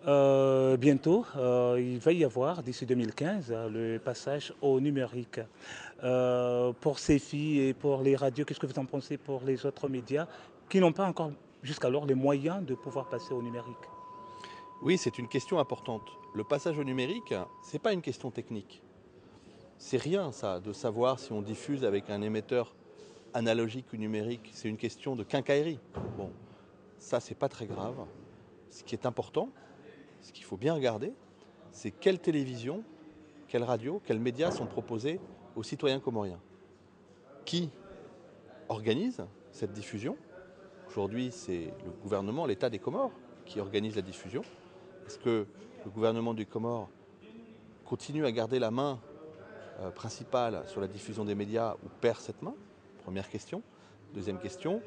Bientôt, il va y avoir, d'ici 2015, le passage au numérique. Pour CEFI et pour les radios, qu'est-ce que vous en pensez pour les autres médias qui n'ont pas encore jusqu'alors les moyens de pouvoir passer au numérique? Oui, c'est une question importante. Le passage au numérique, c'est pas une question technique. C'est rien, ça, de savoir si on diffuse avec un émetteur analogique ou numérique. C'est une question de quincaillerie. Bon, ça, c'est pas très grave. Ce qui est important, ce qu'il faut bien regarder, c'est quelle télévision, quelle radio, quels médias sont proposés aux citoyens comoriens. Qui organise cette diffusion? Aujourd'hui, c'est le gouvernement, l'État des Comores, qui organise la diffusion. Est-ce que le gouvernement des Comores continue à garder la main principale sur la diffusion des médias ou perd cette main? Première question. Deuxième question,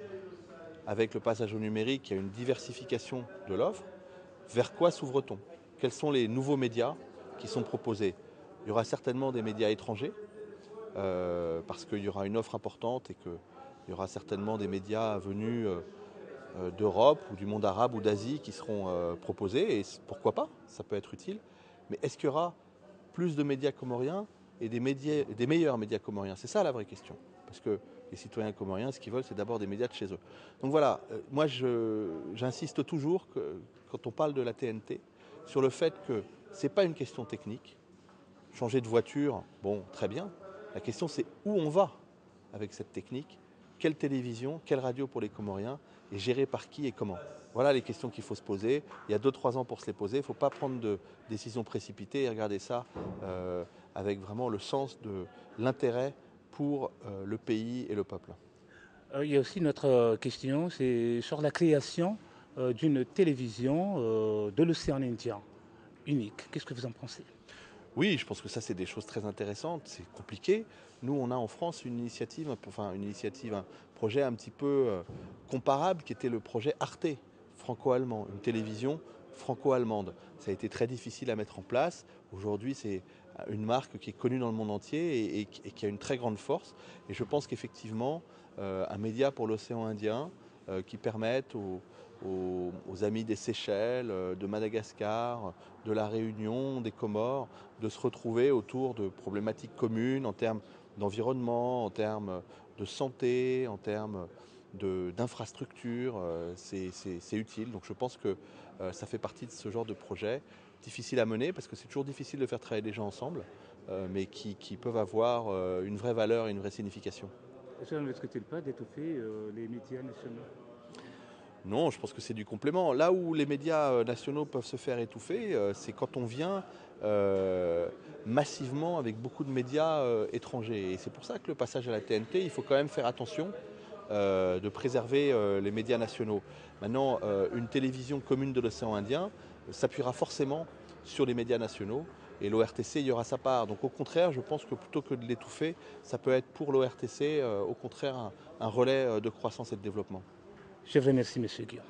avec le passage au numérique, il y a une diversification de l'offre. Vers quoi s'ouvre-t-on? Quels sont les nouveaux médias qui sont proposés? Il y aura certainement des médias étrangers, parce qu'il y aura une offre importante et qu'il y aura certainement des médias venus d'Europe ou du monde arabe ou d'Asie qui seront proposés, et pourquoi pas, ça peut être utile. Mais est-ce qu'il y aura plus de médias comoriens et des meilleurs médias comoriens? C'est ça la vraie question. Parce que les citoyens comoriens, ce qu'ils veulent, c'est d'abord des médias de chez eux. Donc voilà, moi j'insiste toujours que, quand on parle de la TNT, sur le fait que ce n'est pas une question technique. Changer de voiture, bon, très bien. La question c'est où on va avec cette technique, quelle télévision, quelle radio pour les Comoriens, et gérée par qui et comment. Voilà les questions qu'il faut se poser. Il y a 2-3 ans pour se les poser. Il ne faut pas prendre de décisions précipitées et regarder ça avec vraiment le sens de l'intérêt pour le pays et le peuple. Il y a aussi notre question, c'est sur la création d'une télévision de l'océan Indien, unique. Qu'est-ce que vous en pensez? Oui, je pense que ça, c'est des choses très intéressantes. C'est compliqué. Nous, on a en France une initiative, un projet un petit peu comparable qui était le projet Arte franco-allemand, une télévision franco-allemande. Ça a été très difficile à mettre en place. Aujourd'hui, c'est une marque qui est connue dans le monde entier et qui a une très grande force. Et je pense qu'effectivement, un média pour l'océan Indien qui permette aux amis des Seychelles, de Madagascar, de la Réunion, des Comores, de se retrouver autour de problématiques communes en termes d'environnement, en termes de santé, en termes d'infrastructures. C'est utile. Donc je pense que ça fait partie de ce genre de projet difficile à mener parce que c'est toujours difficile de faire travailler des gens ensemble, mais qui peuvent avoir une vraie valeur et une vraie signification. Ça ne risque-t-il pas d'étouffer les médias nationaux? Non, je pense que c'est du complément. Là où les médias nationaux peuvent se faire étouffer, c'est quand on vient euh, massivement avec beaucoup de médias étrangers. Et c'est pour ça que le passage à la TNT, il faut quand même faire attention de préserver les médias nationaux. Maintenant, une télévision commune de l'océan Indien s'appuiera forcément sur les médias nationaux. Et l'ORTC y aura sa part. Donc au contraire, je pense que plutôt que de l'étouffer, ça peut être pour l'ORTC, au contraire, un relais de croissance et de développement. Je vous remercie, Monsieur Guillaume.